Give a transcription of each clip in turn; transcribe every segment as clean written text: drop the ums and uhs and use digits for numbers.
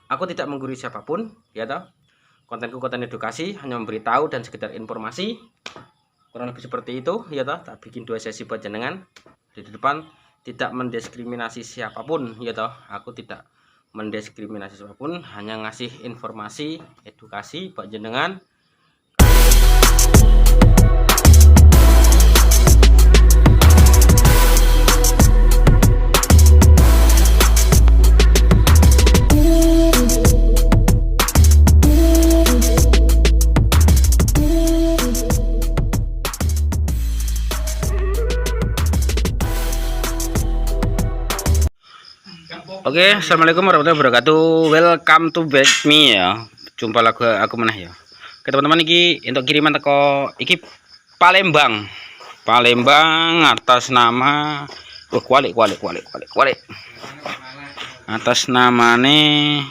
Aku tidak menggurui siapapun, ya toh. Kontenku konten edukasi, hanya memberitahu dan sekedar informasi. Kurang lebih seperti itu, ya toh. Tak bikin 2 sesi buat jenengan. Di depan tidak mendiskriminasi siapapun, ya toh. Aku tidak mendiskriminasi siapapun, hanya ngasih informasi edukasi buat jenengan. Oke, assalamualaikum warahmatullahi wabarakatuh. Welcome to back me ya. Jumpa lagi aku meneh ya. Oke teman-teman, iki untuk kiriman teko iki Palembang. Palembang atas nama kualik. Atas namane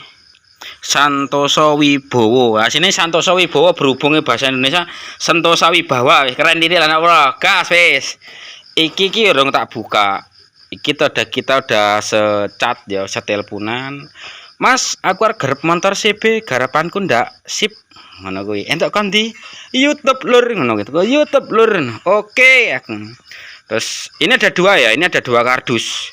Santoso Wibowo. Asine Santoso Wibowo berhubungnya bahasa Indonesia Sentosa Wibawa. Keren ini lah ora. Gas wis. Iki urung tak buka. Kita udah secat ya, seteleponan. Mas, aku arep motor CB, garapanku ndak sip. Ngono kuwi. Entuk kon di YouTube lur ngono gitu. YouTube lur. Oke, aku. Terus ini ada dua ya, ini ada dua kardus.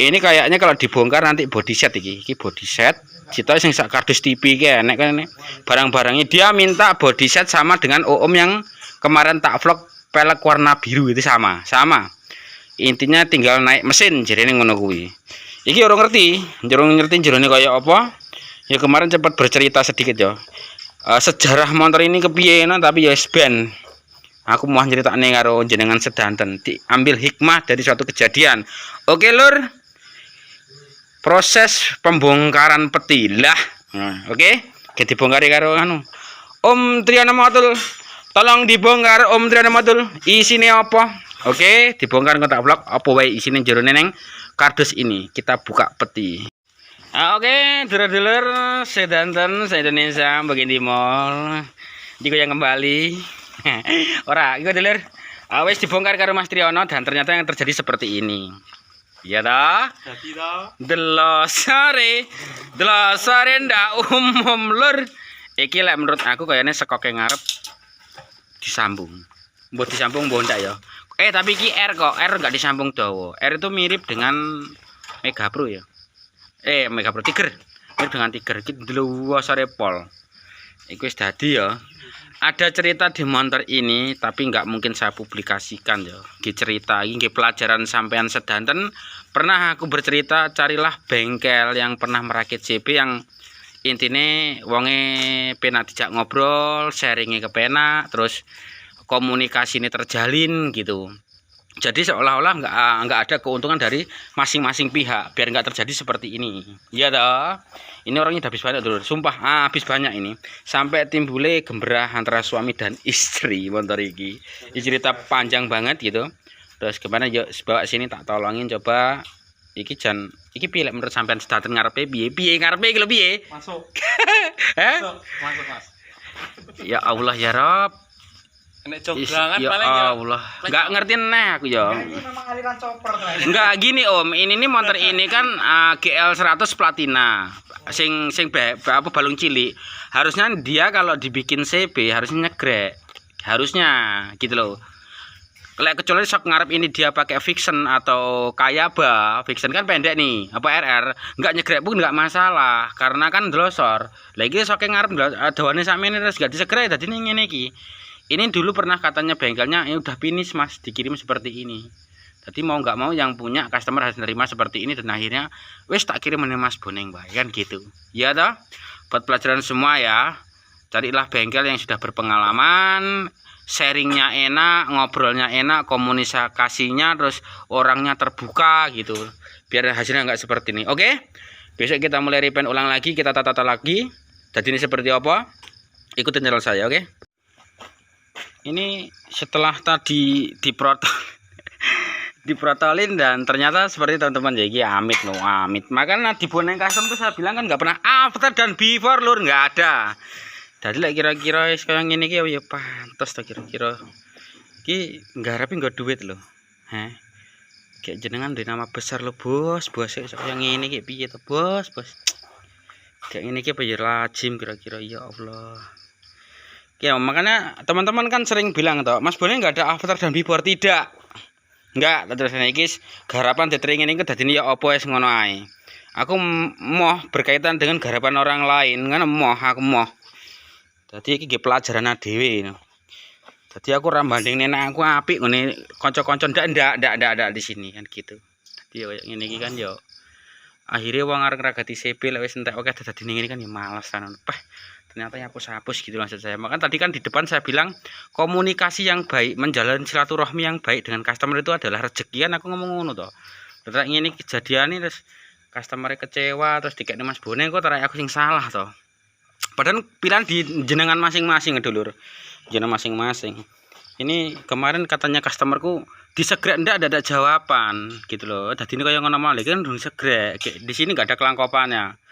Ini kayaknya kalau dibongkar nanti body set iki. Iki body set. Cita sing sak kardus TV iki enek kan ini. Barang-barangnya dia minta body set sama dengan Om yang kemarin tak vlog pelek warna biru itu sama. Intinya tinggal naik mesin jerene ngono kuwi. Iki orang ngerti jerone kaya apa. Ya kemarin sempat bercerita sedikit ya. Sejarah motor ini kepiye tapi ya ben. Aku mau nyeritakne karo jenengan sedanten, diambil hikmah dari suatu kejadian. Oke, Lur. Proses pembongkaran peti lah. Oke, dibongkari karo anu. Om Triana Matul. Tolong dibongkar Om Triana Matul. Isine apa? Oke, dibongkar kontak vlog apa wae isine jero neng kardus ini. Kita buka peti. Oke, dulur-dulur sedanten se-Indonesia bagian timur. Digoyang kembali. Ora, iku dulur. Wis dibongkar karo Mas Triyono dan ternyata yang terjadi seperti ini. Iya toh? Jadi toh. Delosare ndak umum lur. Iki lek menurut aku kayaknya sekoke ngarep disambung. Mbok disambung mbok ndak ya. Tapi iki R kok, R enggak disambung dawa. R itu mirip dengan Mega Pro ya. Mega Pro Tiger. Mirip dengan Tiger. Iki delosare pol. Iku wis dadi ya. Ada cerita di motor ini tapi nggak mungkin saya publikasikan ya. Iki cerita iki pelajaran sampean sedanten. Pernah aku bercerita carilah bengkel yang pernah merakit CB yang intine wonge penak dijak ngobrol, sharingnya kepenak, terus komunikasi ini terjalin gitu. Jadi seolah-olah nggak ada keuntungan dari masing-masing pihak biar nggak terjadi seperti ini. Iya toh. Ini orangnya udah habis banyak dulu. Sumpah habis banyak ini. Sampai timbule gembrah antara suami dan istri motor iki. Ini cerita panjang banget gitu. Terus kemana yuk bawa sini tak tolongin coba. Iki pilih menurut sampean sedanten ngarepe piye ngarepe iki lho piye? Masuk. Masuk Mas. Ya Allah ya Rob. Nek joglangan paling ya Allah. Enggak ngerti neh aku ya. Ini memang aliran chopper enggak gini Om. Ini motor ini kan GL 100 Platina. Sing apa balung cilik. Harusnya dia kalau dibikin CB harusnya nyegrek. Harusnya gitu loh. Lek kecuali sok ngarep ini dia pakai Vixen atau Kayaba. Vixen kan pendek nih, apa RR. Enggak nyegrek pun enggak masalah karena kan delosor. Lagi sok ngarep dawane sakmene terus gak disegrek dadi ngene iki. Ini dulu pernah katanya bengkelnya ini udah finish Mas, dikirim seperti ini. Jadi mau nggak mau yang punya customer harus nerima seperti ini dan akhirnya wes tak kirim nih Mas Boneng Mbak, kan gitu. Ya toh? Buat pelajaran semua ya. Carilah bengkel yang sudah berpengalaman, sharingnya enak, ngobrolnya enak, komunikasinya terus orangnya terbuka gitu. Biar hasilnya nggak seperti ini. Oke? Besok kita mulai repaint ulang lagi, kita tata lagi. Jadi ini seperti apa? Ikutin channel saya, oke? Ini setelah tadi diprotolin dan ternyata seperti teman-teman ya amit loh amit. Makanya di Boneng Custom tuh saya bilang kan nggak pernah after dan before lur, nggak ada. Jadi like, kira-kira sekarang ini ya pantas tuh kira-kira. Ki nggarepi nggak duit loh. Kayak jenengan di nama besar lo bos yang ini kayak piye tuh bos. Kayak ini ki apa ya lazim kira-kira, ya Allah. Ya makanya teman-teman kan sering bilang toh, Mas Bone nggak ada after dan before, tidak. Enggak, terus iki garapan detering ini dadi ya apa wis ngono ae. Aku moh berkaitan dengan garapan orang lain, kan aku moh. Dadi iki nggih pelajaran dhewe. Dadi aku ora banding nenek aku apik ngene kanca-kanca ndak di sini kan gitu. Dadi ya koyo ngene iki kan ya akhirnya wong arek ngragati CP lek wis entek oke dadi ngene kan ya males kan. Ternyata ya hapus gitu maksud saya. Maka tadi kan di depan saya bilang komunikasi yang baik, menjalin silaturahmi yang baik dengan customer itu adalah rezeki, kan aku ngomong ngono toh. Terus ini kejadian ini terus customer kecewa terus dikekne Mas Bone kok tarik aku sing salah toh. Padahal pilihan di jenengan masing-masing dulur. Jenengan masing-masing. Ini kemarin katanya customerku disegrek ndak ada jawaban gitu loh. Dadi ini kayak ngono malih kan disegrek. Di sini enggak ada kelangkopannya.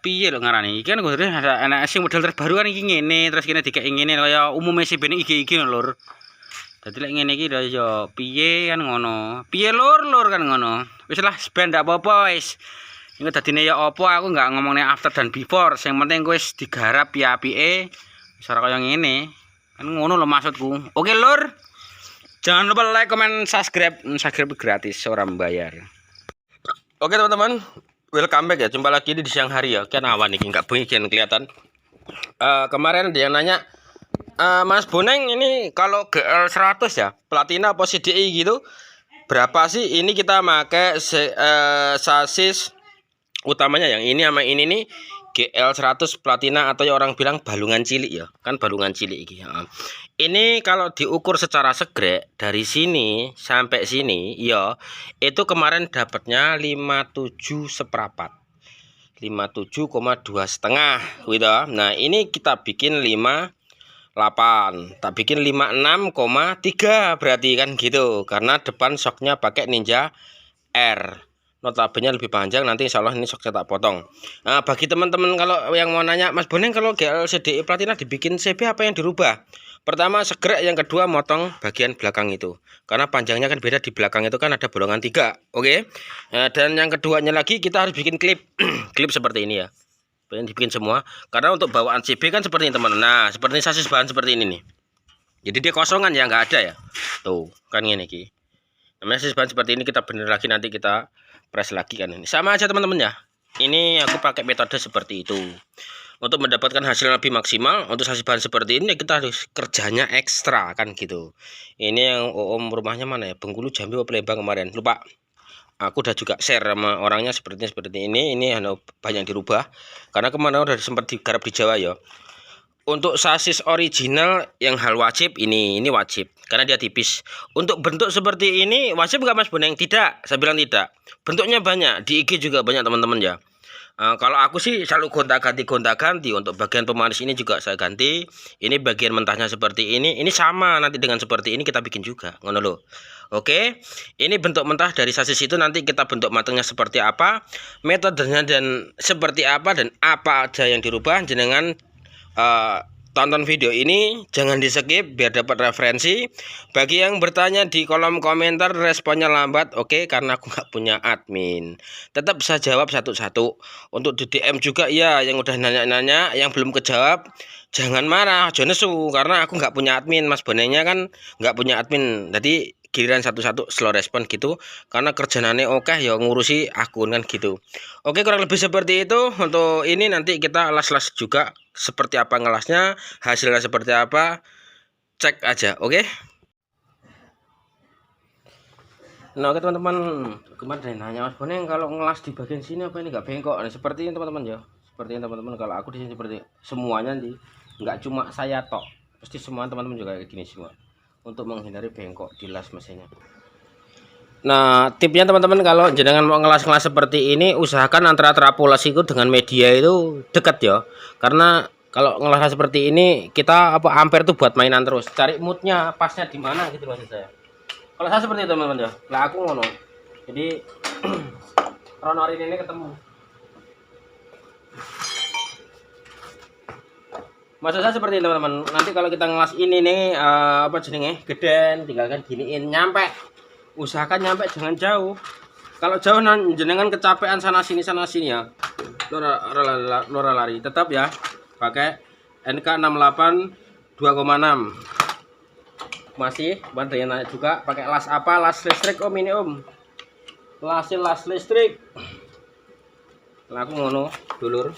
Piye lho ngarani iki kan ada anak sing model terbaru kan iki ngene terus kene dikek ngene kaya umume si ben iki lur. Dadi lek ngene iki ya piye kan ngono. Piye lur kan ngono. Wis lah ben ndak apa-apa wis. Iku dadine ya apa aku enggak ngomongne after dan before, sing penting wis digarap ya apike. Wis ora kaya ngene. Kan ngono lho maksudku. Oke lur. Jangan lupa like, comment, subscribe. Subscribe gratis, ora membayar. Oke teman-teman. Welcome back ya, jumpa lagi di siang hari ya. Kan awan ini nggak bengi kan kelihatan. Kemarin ada yang nanya, Mas Boneng ini kalau GL 100 ya, platina apa CDI gitu, berapa sih? Ini kita pakai sasis utamanya yang ini sama ini nih GL 100 platina atau ya orang bilang balungan cilik ya, kan balungan cilik ini. Ini kalau diukur secara segrek dari sini sampai sini ya itu kemarin dapatnya 57 seperempat, 57,2 setengah gitu. Nah ini kita bikin 58, tak bikin 56,3 berarti kan gitu, karena depan shocknya pakai Ninja R. Notabene lebih panjang, nanti insya Allah ini shocknya tak potong. Nah bagi teman-teman kalau yang mau nanya, Mas Boneng kalau GL CDI platina dibikin CB apa yang dirubah? Pertama segrek, yang kedua motong bagian belakang itu, karena panjangnya kan beda, di belakang itu kan ada bolongan 3. Oke. Dan yang keduanya lagi kita harus bikin klip klip seperti ini ya, pengen dibikin semua, karena untuk bawaan CB kan seperti ini teman. Nah seperti sasis bahan seperti ini nih, jadi dia kosongan ya, nggak ada ya tuh kan ini ki. Namanya sasis bahan seperti ini, kita bener lagi nanti kita press lagi kan, ini sama aja teman-teman ya. Ini aku pakai metode seperti itu untuk mendapatkan hasil lebih maksimal. Untuk sasis bahan seperti ini kita harus kerjanya ekstra kan gitu. Ini yang om rumahnya mana ya, Bengkulu, Jambi, Palembang kemarin lupa. Aku udah juga share sama orangnya seperti ini. Ini banyak dirubah karena kemana udah sempat digarap di Jawa ya. Untuk sasis original yang hal wajib ini wajib karena dia tipis. Untuk bentuk seperti ini wajib nggak Mas Boneng? Tidak, saya bilang tidak. Bentuknya banyak, di IG juga banyak teman-teman ya. Kalau aku sih selalu gonta-ganti. Untuk bagian pemanis ini juga saya ganti. Ini bagian mentahnya seperti ini sama nanti dengan seperti ini kita bikin juga, ngono loh. Oke, ini bentuk mentah dari sasis itu, nanti kita bentuk matangnya seperti apa, metodenya dan seperti apa, dan apa aja yang dirubah. Jenengan tonton video ini, jangan di skip biar dapat referensi. Bagi yang bertanya di kolom komentar responnya lambat, oke, karena aku nggak punya admin. Tetap bisa jawab satu-satu. Untuk di DM juga ya, yang udah nanya-nanya, yang belum kejawab jangan marah, jangan nesu, karena aku nggak punya admin. Mas Bonengnya kan nggak punya admin, jadi giliran satu-satu slow respon gitu, karena kerjaannya oke ya ngurusi akun kan gitu. Oke, kurang lebih seperti itu. Untuk ini nanti kita las-las juga seperti apa ngelasnya, hasilnya seperti apa, cek aja. Oke. Nah oke teman-teman, kemarin nanya Mas Boneng kalau ngelas di bagian sini apa ini nggak bengkok. Nah, seperti ini teman-teman ya, seperti ini teman-teman. Kalau aku di sini seperti semuanya nih, nggak cuma saya tok, pasti semua teman-teman juga kayak gini semua, untuk menghindari bengkok di las mesinnya. Nah tipnya teman-teman, kalau jenengan mau ngelas-ngelas seperti ini, usahakan antara trapolasi itu dengan media itu dekat ya, karena kalau ngelas seperti ini kita ampere tuh buat mainan terus, cari moodnya pasnya di mana gitu maksud saya. Kalau saya seperti itu teman-teman ya, lah aku ngono, jadi ronorin ini ketemu. Maksud saya seperti ini teman-teman. Nanti kalau kita ngelas ini nih geden, tinggalkan giniin nyampe. Usahakan nyampe, jangan jauh. Kalau jauh jenengan kecapean sana sini ya. Nora lari. Tetap ya pakai NK68 2,6. Masih baterainya naik juga. Pakai las apa? Las listrik om ini om. Las listrik. Lah aku ngono dulur.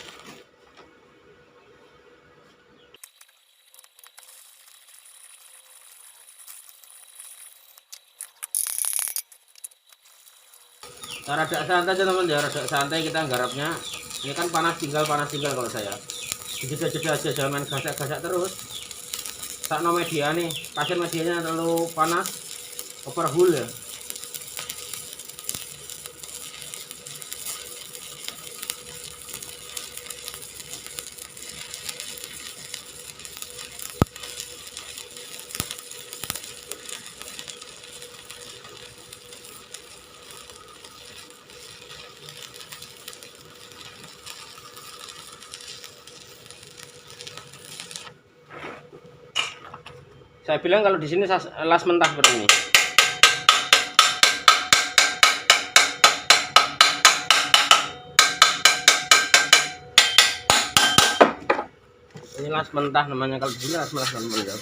Rada santai aja teman ya, rada santai kita garapnya. Ini kan panas tinggal kalau saya. Jeda-jeda aja, jangan main gasak-gasak terus. Sakno media nih, pasir medianya terlalu panas, overhull ya. Saya bilang kalau di sini las mentah seperti ini. Ini las mentah namanya, kalau di sini las mentah.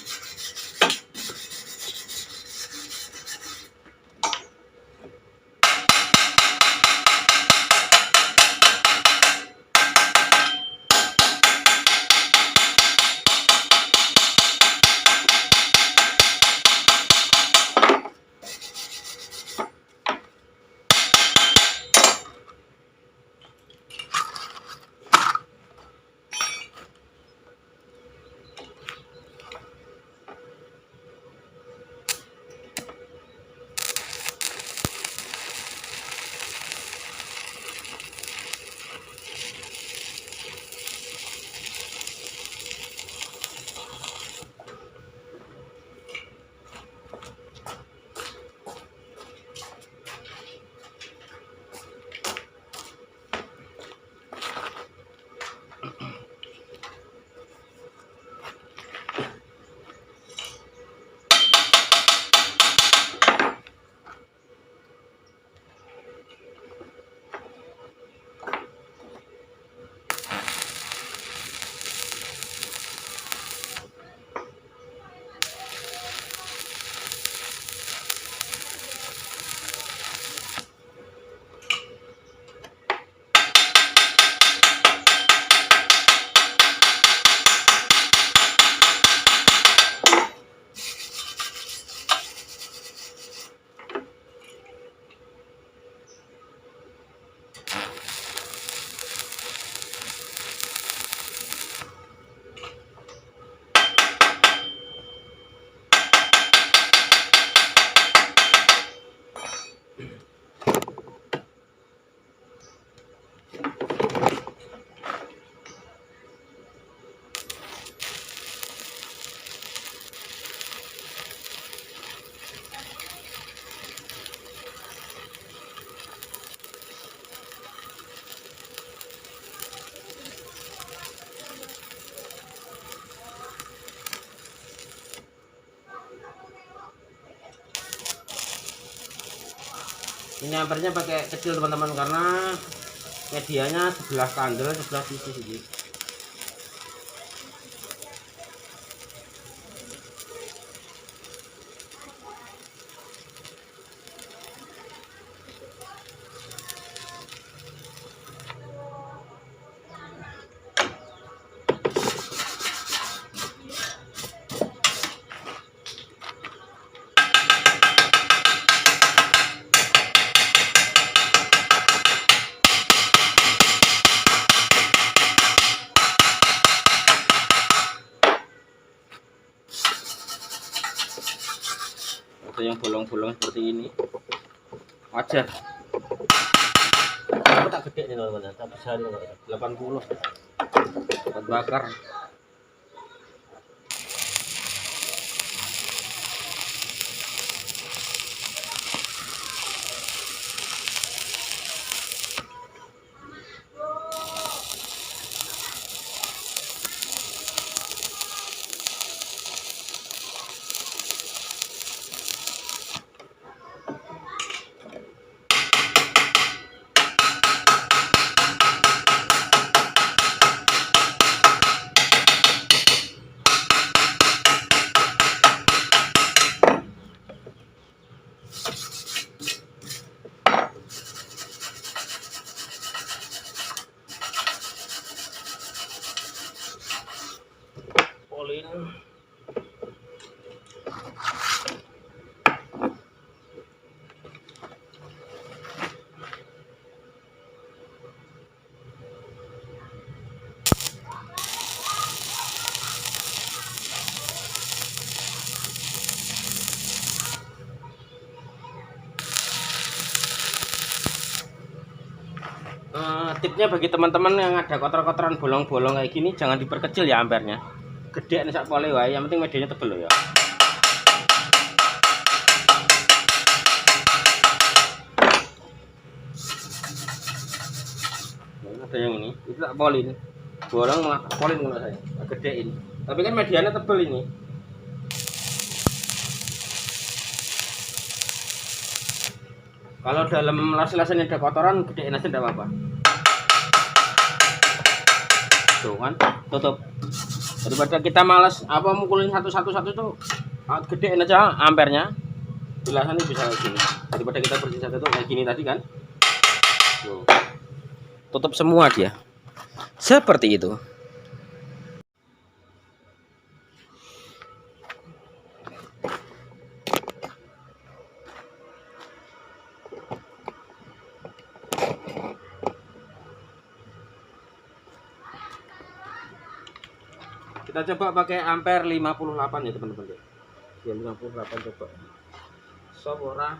Ini ampernya pakai kecil teman-teman, karena medianya sebelah kandel, sebelah sisi sini. Atau yang bolong-bolong seperti ini wajar. Aku tak gede nih teman-teman, tak besar nih 80 buat bakar. tipnya bagi teman-teman yang ada kotor-kotoran bolong-bolong kayak gini, jangan diperkecil ya ampernya. Gede nih sak pole wae, yang penting medianya tebel ya. Nah, ada yang ini, itu tak polin. Bolong malah tak polin menurut saya, tak gedein. Tapi kan medianya tebel ini. Kalau dalam las-lasan ada kotoran, gedein aja tidak apa-apa. Tuh kan, tutup. Daripada kita malas mukulin satu-satu tuh, gedein aja ampernya. Bilasan ini bisa kayak gini. Daripada kita bersihin satu tuh kayak gini tadi kan. Tuh. Tutup semua dia. Seperti itu. Kita coba pakai ampere 58 ya teman-teman ya. Ya 58 coba. Sop ora.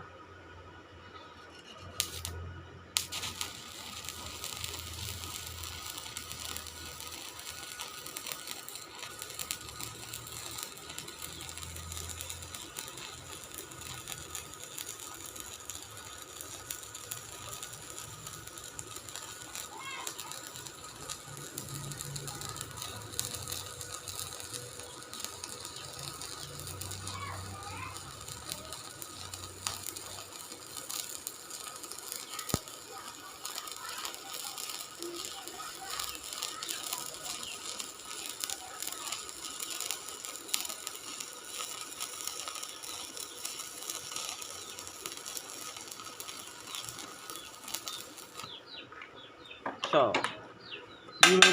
So, 28.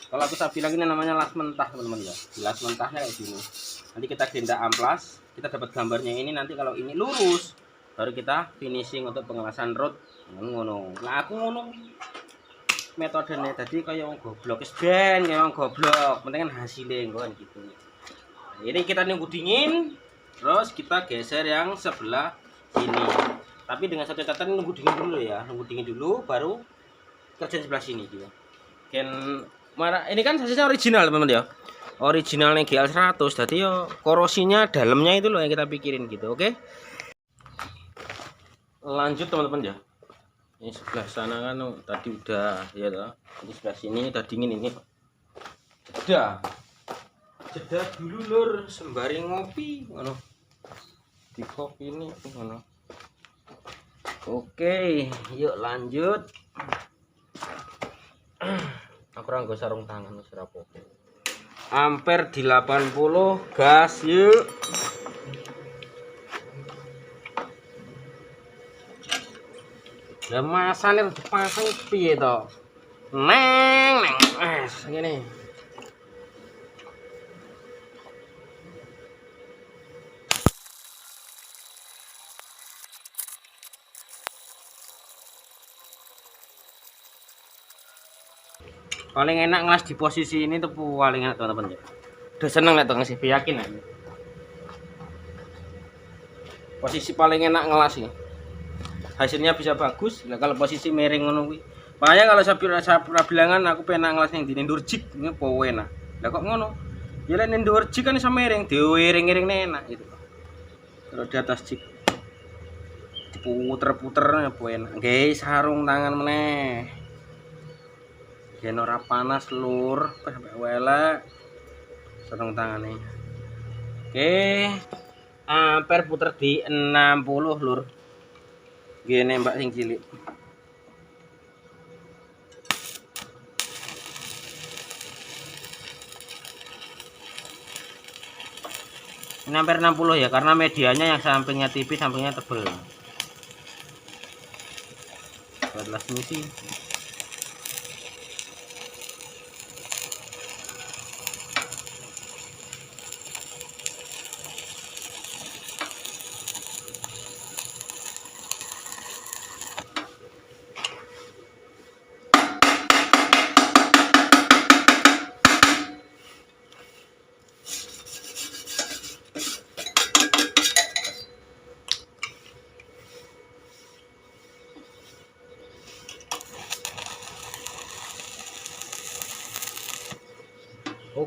Kalau aku bilang ini namanya las mentah teman-teman ya. Las mentahnya kayak gini. Nanti kita genda amplas, kita dapat gambarnya ini. Nanti kalau ini lurus, baru kita finishing untuk pengelasan root. Ngono. Nah aku ngono. Metodenya tadi kayak yang goblok, kayak yang goblok. Penting kan hasilnya kan gitu. Nah, ini kita nunggu dingin, terus kita geser yang sebelah sini. Tapi dengan satu catatan nunggu dingin dulu ya, nunggu dingin dulu, baru kerja sebelah sini dia. Ini kan sasisnya original teman-teman ya, originalnya GL100. Jadi yo korosinya dalamnya itu loh yang kita pikirin gitu, oke? Lanjut teman-teman ya. Ini sebelah sana kan tadi udah ya toh. Ini sebelah sini udah dingin ini. Jeda dulu lur, sembari ngopi ngono. Di kopi ini ngono. Oke, yuk lanjut. Aku ora nggo sarung tangan wis ora apa-apa. Ampere di 80, gas yuk. Lah masane dipasang piye to? Neng, ngene. Paling enak ngelas di posisi ini tuh paling enak teman-teman ya. Udah seneng lihat ngasih yakin ya. Posisi paling enak ngelas ini. Hasilnya bisa bagus. Nah, kalau posisi miring ngono kuwi. Makanya kalau saya bilangan aku pengen ngelas yang di Nendurjik ini powe enak. Lah kok ngono? Ya lek Nendurjik kan iso miring, diwiring-iring enak gitu. Kalau di atas jik diputer-puter apa enak. Nggih, sarung tangan meneh. Yen ora panas lur, sampai welek sarung tangane. Oke. Ampere puter di 60 lur. Gini mbak sing cilik. Ini hampir 60 ya, karena medianya yang sampingnya tipis, sampingnya tebel. Adalah misi.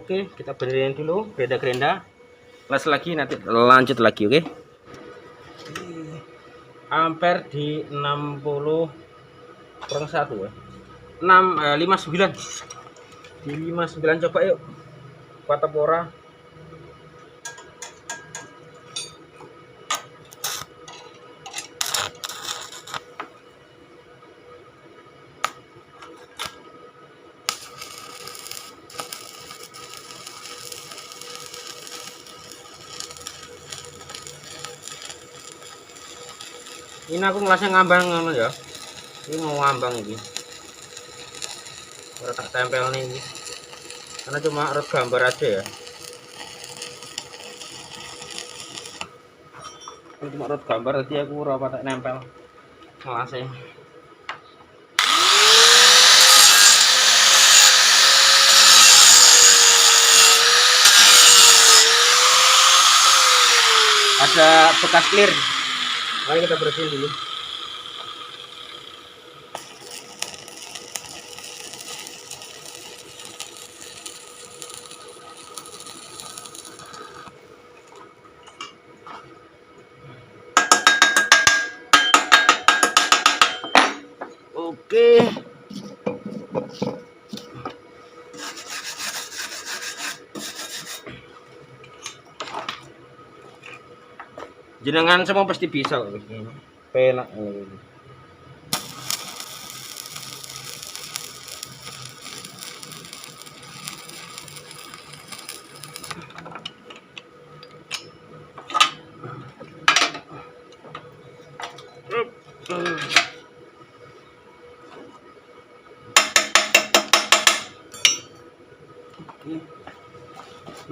Oke, kita benerin dulu gerenda-gerenda. Les lagi nanti lanjut lagi, oke. Ampere di 60/1 ya. 59. Di 59 coba yuk. Kuat apa ora? Ini aku ngelasnya ngambang ngono ya. Ini mau ngambang ini. Ora tak tempel nih ini. Karena cuma rek gambar aja ya. Ini cuma rek gambar tadi aku ora patek nempel ngelasnya. Ada bekas clear. Mari kita bersihin dulu. Oke. Jenengan semua pasti bisa kok begini. Penak ini.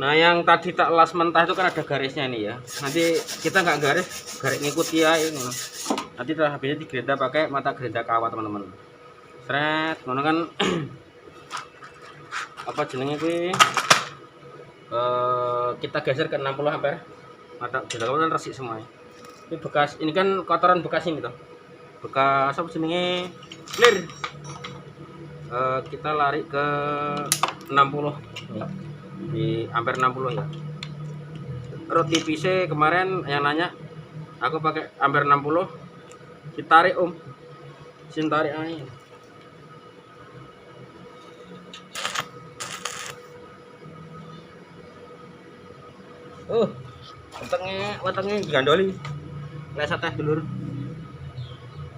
Nah, yang tadi tak las mentah itu kan ada garisnya nih ya. Nanti kita nggak garis ngikuti ya ini. Nanti setelah habisnya digerinda pakai mata gerinda kawat teman-teman. Seret, mana kan apa jenenge kuwi? Kita geser ke 60 ampere. Mata gerinda kawat kan resik semua. Ini bekas, ini kan kotoran bekas ini tuh. Bekas apa jenenge? Clear. Kita lari ke 60 ya. Di ampere 60 ya. Roti PC kemarin yang nanya, aku pakai ampere 60. Ditarik om, sin tarik aja. Wetenge digandoli. Lesat teh dulur.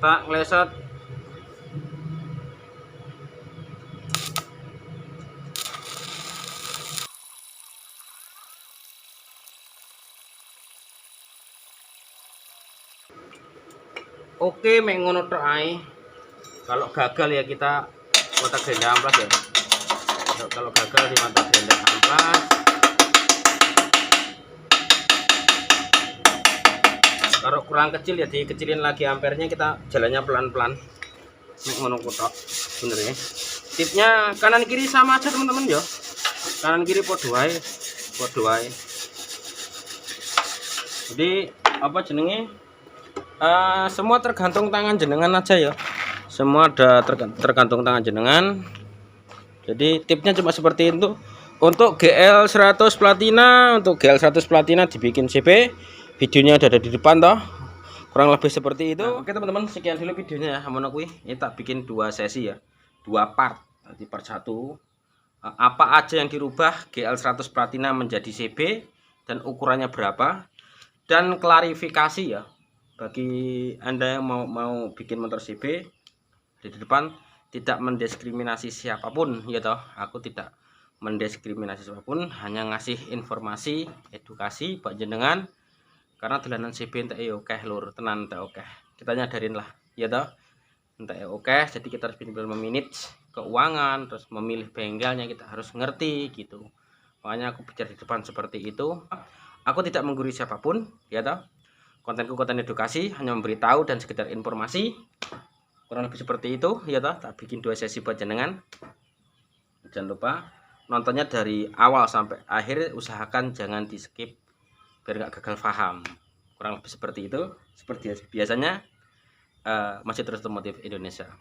Tak ngelesat. Oke, mengono tok ae. Kalau gagal ya kita mata gerinda amplas ya. Kalau gagal di mata gerinda amplas. Kalau kurang kecil ya dikecilin lagi ampernya, kita jalannya pelan-pelan. Mengono tok bener ya. Tipnya kanan kiri sama aja teman-teman ya. Kanan kiri podo wae. Jadi apa jenenge? Semua tergantung tangan jenengan aja ya. Semua ada tergantung tangan jenengan. Jadi tipnya cuma seperti itu. Untuk GL 100 platina, dibikin CP. Videonya ada di depan toh. Kurang lebih seperti itu. Nah, oke teman-teman, sekian dulu videonya ya. Hamono kuwi. Ini tak bikin 2 sesi ya. 2 part. Nanti part 1 apa aja yang dirubah GL 100 platina menjadi CB dan ukurannya berapa, dan klarifikasi ya. Bagi Anda yang mau bikin motor CB, di depan tidak mendiskriminasi siapapun ya toh. Aku tidak mendiskriminasi siapapun, hanya ngasih informasi edukasi buat jenengan, karena dolanan CB entek yo akeh lur, tenan entek akeh. Kita nyadarin lah ya toh, entek akeh. Jadi kita harus benar-benar memanage keuangan, terus memilih bengkelnya kita harus ngerti gitu. Makanya aku bicara di depan seperti itu. Aku tidak menggurui siapapun ya toh. Kontenku konten edukasi, hanya memberitahu dan sekedar informasi. Kurang lebih seperti itu ya toh. Tak bikin 2 sesi buat jenengan. Jangan lupa nontonnya dari awal sampai akhir, usahakan jangan di skip biar nggak gagal paham. Kurang lebih seperti itu. Seperti biasanya, masih terus otomotif Indonesia.